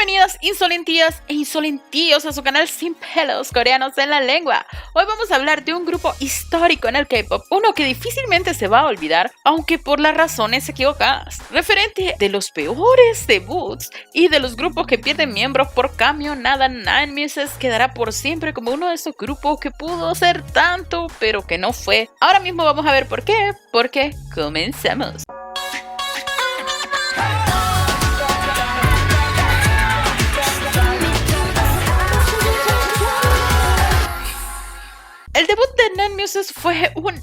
Bienvenidas insolentías e insolentíos a su canal Sin Pelos Coreanos en la Lengua. Hoy vamos a hablar de un grupo histórico en el K-pop, uno que difícilmente se va a olvidar, aunque por las razones equivocadas. Referente de los peores debuts y de los grupos que pierden miembros por cambio, nada, Nine Muses quedará por siempre como uno de esos grupos que pudo ser tanto, pero que no fue. Ahora mismo vamos a ver por qué, porque comencemos. El debut de Nine Muses fue un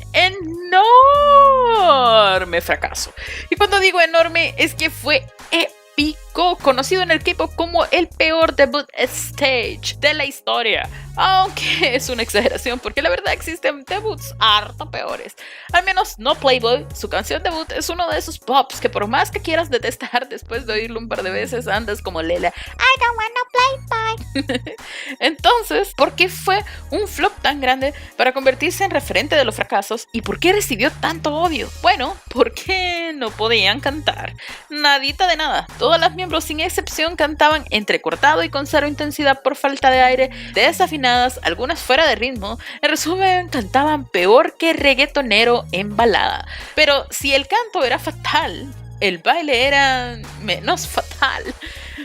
enorme fracaso. Y cuando digo enorme es que fue épico, conocido en el K-pop como el peor debut stage de la historia. Aunque es una exageración porque la verdad existen debuts harto peores. Al menos No Playboy, su canción debut, es uno de esos pops que por más que quieras detestar después de oírlo un par de veces andas como Lela, I don't wanna Playboy. Entonces, ¿por qué fue un flop tan grande para convertirse en referente de los fracasos? ¿Y por qué recibió tanto odio? Bueno, porque no podían cantar. Nadita de nada. Todas las miembros sin excepción cantaban entrecortado y con cero intensidad por falta de aire, desafinadas, algunas fuera de ritmo. En resumen, cantaban peor que reggaetonero en balada. Pero si el canto era fatal, el baile era menos fatal.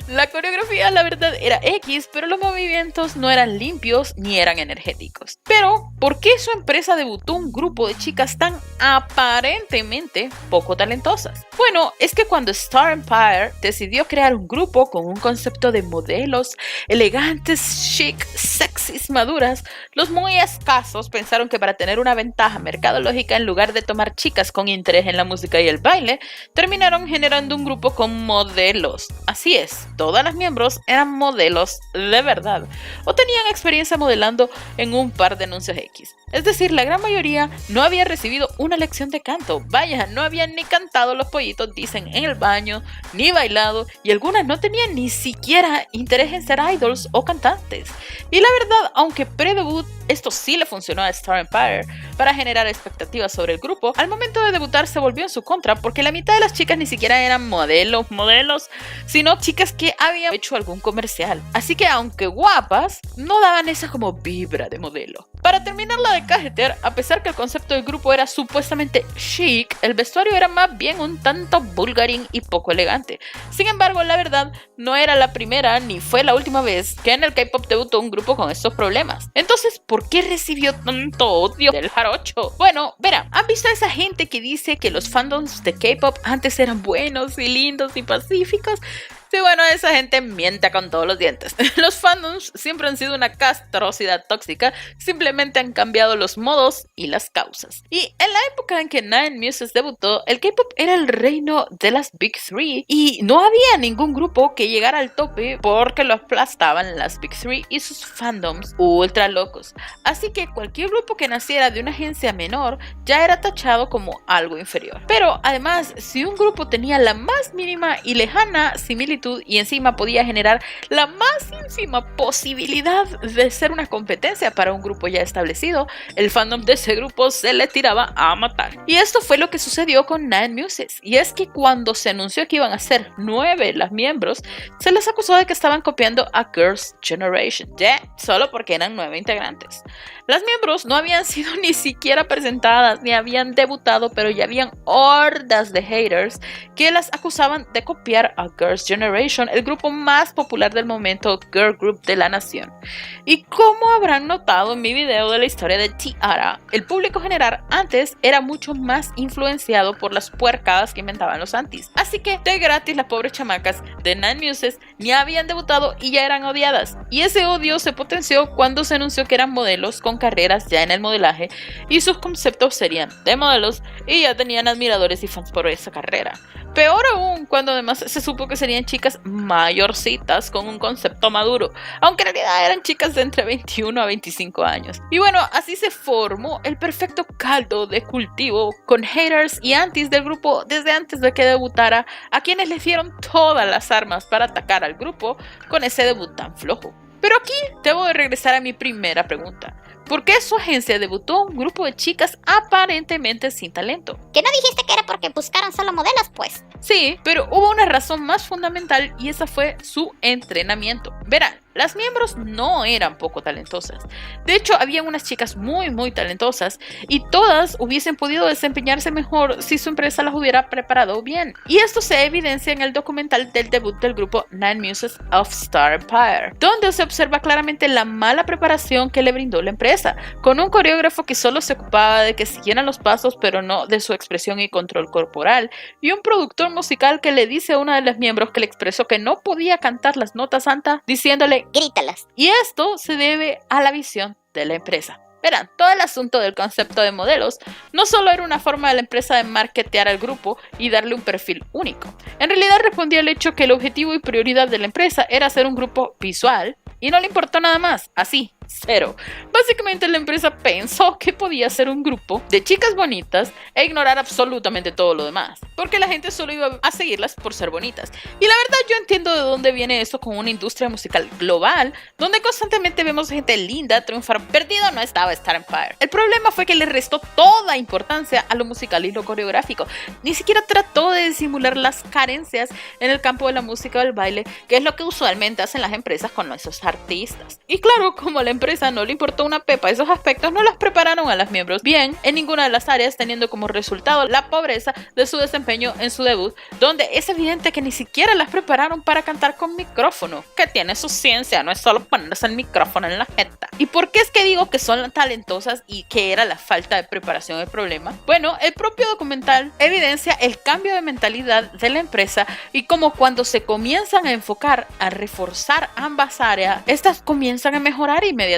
La coreografía, la verdad, era X, pero los movimientos no eran limpios ni eran energéticos. Pero, ¿por qué su empresa debutó un grupo de chicas tan aparentemente poco talentosas? Bueno, es que cuando Star Empire decidió crear un grupo con un concepto de modelos elegantes, chic, sexys, maduras, los muy escasos pensaron que para tener una ventaja mercadológica, en lugar de tomar chicas con interés en la música y el baile, terminaron generando un grupo con modelos. Así es, todas las miembros eran modelos de verdad o tenían experiencia modelando en un par de anuncios X. Es decir, la gran mayoría no había recibido una lección de canto. Vaya, no habían ni cantado los pollitos, dicen, en el baño, ni bailado, y algunas no tenían ni siquiera interés en ser idols o cantantes. Y la verdad, aunque pre-debut esto sí le funcionó a Star Empire para generar expectativas sobre el grupo, al momento de debutar se volvió en su contra porque la mitad de las chicas ni siquiera eran modelos, sino chicas que habían hecho algún comercial. Así que aunque guapas, no daban esa como vibra de modelo. Para terminarla de cajetear, a pesar que el concepto del grupo era supuestamente chic, el vestuario era más bien un tanto vulgarín y poco elegante. Sin embargo, la verdad, no era la primera ni fue la última vez que en el K-pop debutó un grupo con estos problemas. Entonces, ¿por qué recibió tanto odio del jarocho? Bueno, verán, ¿han visto a esa gente que dice que los fandoms de K-pop antes eran buenos y lindos y pacíficos? Sí, bueno, esa gente miente con todos los dientes. Los fandoms siempre han sido una castrosidad tóxica, simplemente han cambiado los modos y las causas. Y en la época en que Nine Muses debutó, el K-pop era el reino de las Big Three y no había ningún grupo que llegara al tope porque lo aplastaban las Big Three y sus fandoms ultra locos. Así que cualquier grupo que naciera de una agencia menor ya era tachado como algo inferior. Pero además, si un grupo tenía la más mínima y lejana similitud y encima podía generar la más ínfima posibilidad de ser una competencia para un grupo ya establecido, el fandom de ese grupo se le tiraba a matar. Y esto fue lo que sucedió con Nine Muses, y es que cuando se anunció que iban a ser 9 las miembros, se les acusó de que estaban copiando a Girls' Generation, solo porque eran 9 integrantes. Las miembros no habían sido ni siquiera presentadas ni habían debutado, pero ya habían hordas de haters que las acusaban de copiar a Girls' Generation, el grupo más popular del momento, girl group de la nación. Y como habrán notado en mi video de la historia de T-ara, el público general antes era mucho más influenciado por las puercadas que inventaban los antis. Así que de gratis las pobres chamacas de Nine Muses ni habían debutado y ya eran odiadas. Y ese odio se potenció cuando se anunció que eran modelos con carreras ya en el modelaje y sus conceptos serían de modelos y ya tenían admiradores y fans por esa carrera. Peor aún cuando además se supo que serían chicas mayorcitas con un concepto maduro, aunque en realidad eran chicas de entre 21 a 25 años. Y bueno, así se formó el perfecto caldo de cultivo con haters y antis del grupo desde antes de que debutara, a quienes les dieron todas las armas para atacar al grupo con ese debut tan flojo. Pero aquí debo de regresar a mi primera pregunta. por qué su agencia debutó un grupo de chicas aparentemente sin talento. ¿Que no dijiste que era porque buscaron solo modelos, pues? Sí, pero hubo una razón más fundamental y esa fue su entrenamiento. Verán, las miembros no eran poco talentosas. De hecho, había unas chicas muy talentosas y todas hubiesen podido desempeñarse mejor si su empresa las hubiera preparado bien. Y esto se evidencia en el documental del debut del grupo Nine Muses of Star Empire, donde se observa claramente la mala preparación que le brindó la empresa, con un coreógrafo que solo se ocupaba de que siguieran los pasos pero no de su expresión y control corporal, y un productor musical que le dice a una de las miembros que le expresó que no podía cantar las notas santas, diciéndole grítalas. Y esto se debe a la visión de la empresa. Verán, todo el asunto del concepto de modelos no solo era una forma de la empresa de marketear al grupo y darle un perfil único. En realidad respondía al hecho que el objetivo y prioridad de la empresa era ser un grupo visual y no le importó nada más, así. Cero. Básicamente la empresa pensó que podía ser un grupo de chicas bonitas e ignorar absolutamente todo lo demás, porque la gente solo iba a seguirlas por ser bonitas. Y la verdad yo entiendo de dónde viene esto con una industria musical global, donde constantemente vemos gente linda triunfar. Perdido no estaba Star Empire. El problema fue que le restó toda importancia a lo musical y lo coreográfico. Ni siquiera trató de disimular las carencias en el campo de la música o el baile, que es lo que usualmente hacen las empresas con nuestros artistas. Y claro, como la empresa no le importó una pepa esos aspectos, no las prepararon a las miembros bien en ninguna de las áreas, teniendo como resultado la pobreza de su desempeño en su debut, donde es evidente que ni siquiera las prepararon para cantar con micrófono, que tiene su ciencia, no es solo ponerse el micrófono en la jeta. ¿Y por qué es que digo que son talentosas y que era la falta de preparación el problema? Bueno, el propio documental evidencia el cambio de mentalidad de la empresa y cómo cuando se comienzan a enfocar a reforzar ambas áreas, estas comienzan a mejorar inmediatamente.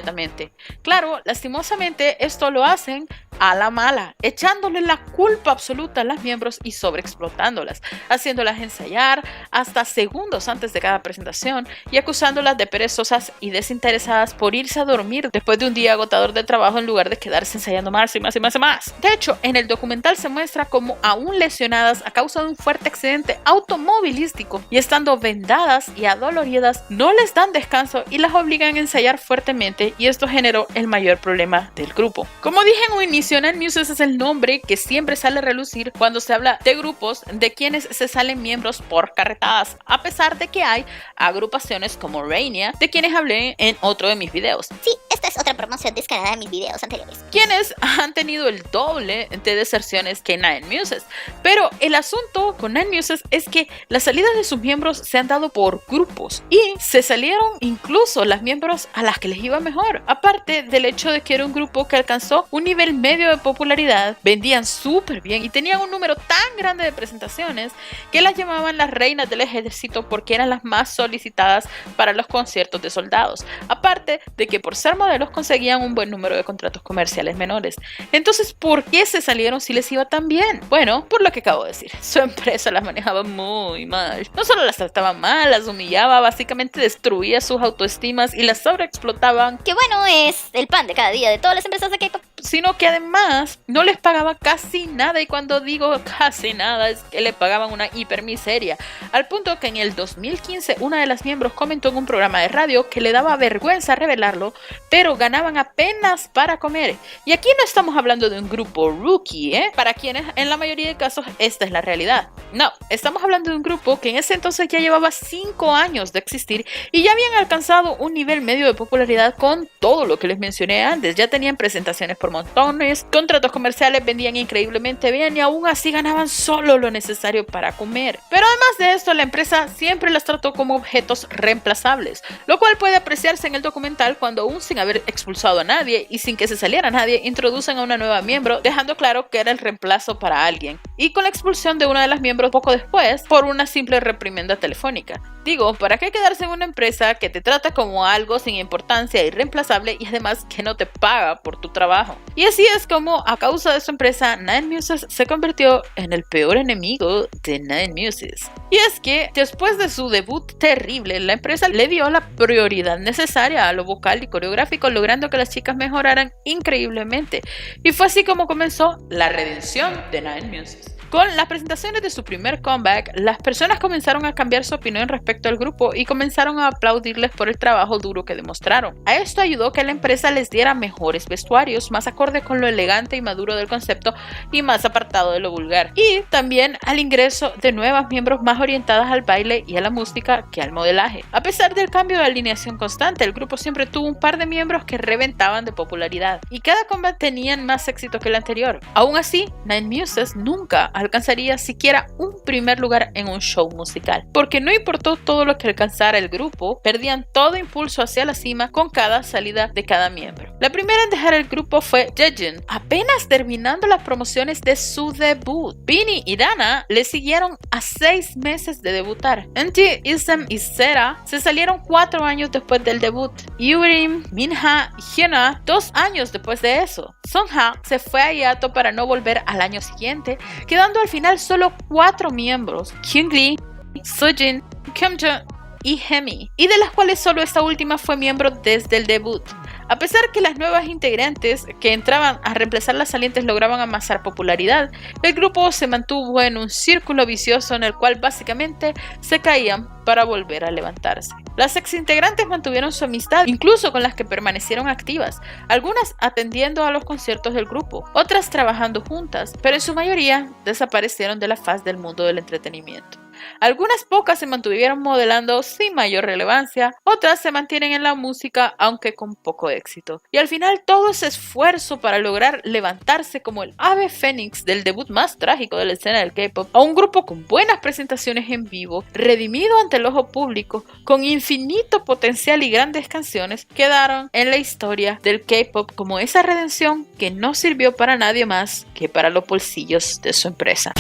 Claro, lastimosamente esto lo hacen a la mala, echándole la culpa absoluta a las miembros y sobreexplotándolas, haciéndolas ensayar hasta segundos antes de cada presentación y acusándolas de perezosas y desinteresadas por irse a dormir después de un día agotador de trabajo en lugar de quedarse ensayando más y más y más y más. De hecho, en el documental se muestra cómo aún lesionadas a causa de un fuerte accidente automovilístico y estando vendadas y adoloridas, no les dan descanso y las obligan a ensayar fuertemente, y esto generó el mayor problema del grupo. Como dije en un inicio, Nine Muses es el nombre que siempre sale a relucir cuando se habla de grupos de quienes se salen miembros por carretadas, a pesar de que hay agrupaciones como Rainia, de quienes hablé en otro de mis videos. Sí, esta es otra promoción descarada de mis videos anteriores. Quienes han tenido el doble de deserciones que Nine Muses. Pero el asunto con Nine Muses es que las salidas de sus miembros se han dado por grupos y se salieron incluso las miembros a las que les iba mejor. Aparte del hecho de que era un grupo que alcanzó un nivel medio de popularidad, vendían súper bien y tenían un número tan grande de presentaciones que las llamaban las reinas del ejército porque eran las más solicitadas para los conciertos de soldados. Aparte de que por ser modelos conseguían un buen número de contratos comerciales menores. Entonces, ¿por qué se salieron si les iba tan bien? Bueno, por lo que acabo de decir, su empresa las manejaba muy mal. No solo las trataba mal, las humillaba, básicamente destruía sus autoestimas y las sobreexplotaban, que bueno, es el pan de cada día de todas las empresas de K-pop, sino que además no les pagaba casi nada, y cuando digo casi nada es que le pagaban una hipermiseria, al punto que en el 2015 una de las miembros comentó en un programa de radio que le daba vergüenza revelarlo, pero ganaban apenas para comer. Y aquí no estamos hablando de un grupo rookie, para quienes en la mayoría de casos esta es la realidad. No, estamos hablando de un grupo que en ese entonces ya llevaba 5 años de existir y ya habían alcanzado un nivel medio de popularidad con todo lo que les mencioné antes. Ya tenían presentaciones por montones, contratos comerciales, vendían increíblemente bien y aún así ganaban solo lo necesario para comer. Pero además de esto, la empresa siempre las trató como objetos reemplazables, lo cual puede apreciarse en el documental cuando aún sin haber expulsado a nadie y sin que se saliera nadie, introducen a una nueva miembro, dejando claro que era el reemplazo para alguien, y con la expulsión de una de las miembros poco después por una simple reprimenda telefónica. Digo, ¿para qué quedarse en una empresa que te trata como algo sin importancia y reemplazable y además que no te paga por tu trabajo? Y así es como, a causa de su empresa, Nine Muses se convirtió en el peor enemigo de Nine Muses. Y es que, después de su debut terrible, la empresa le dio la prioridad necesaria a lo vocal y coreográfico, logrando que las chicas mejoraran increíblemente. Y fue así como comenzó la redención de Nine Muses. Con las presentaciones de su primer comeback, las personas comenzaron a cambiar su opinión respecto al grupo y comenzaron a aplaudirles por el trabajo duro que demostraron. A esto ayudó que la empresa les diera mejores vestuarios, más acorde con lo elegante y maduro del concepto y más apartado de lo vulgar. Y también al ingreso de nuevas miembros más orientadas al baile y a la música que al modelaje. A pesar del cambio de alineación constante, el grupo siempre tuvo un par de miembros que reventaban de popularidad y cada comeback tenían más éxito que el anterior. Aún así, Nine Muses nunca alcanzaría siquiera un primer lugar en un show musical, porque no importó todo lo que alcanzara el grupo, perdían todo impulso hacia la cima con cada salida de cada miembro. La primera en dejar el grupo fue Jejin, apenas terminando las promociones de su debut. Beanie y Dana le siguieron a 6 meses de debutar. NT, Isam y Sera se salieron 4 años después del debut. Yurim, Minha y Hyuna 2 años después de eso. Sungha se fue a hiato para no volver al año siguiente, quedando al final solo 4 miembros: Kyungri, Sujin, Kyungjo y Hemi, y de las cuales solo esta última fue miembro desde el debut. A pesar que las nuevas integrantes que entraban a reemplazar las salientes lograban amasar popularidad, el grupo se mantuvo en un círculo vicioso en el cual básicamente se caían para volver a levantarse. Las ex integrantes mantuvieron su amistad, incluso con las que permanecieron activas, algunas atendiendo a los conciertos del grupo, otras trabajando juntas, pero en su mayoría desaparecieron de la faz del mundo del entretenimiento. Algunas pocas se mantuvieron modelando sin mayor relevancia, otras se mantienen en la música aunque con poco éxito. Y al final todo ese esfuerzo para lograr levantarse como el ave fénix del debut más trágico de la escena del K-pop a un grupo con buenas presentaciones en vivo, redimido ante el ojo público, con infinito potencial y grandes canciones, quedaron en la historia del K-pop como esa redención que no sirvió para nadie más que para los bolsillos de su empresa.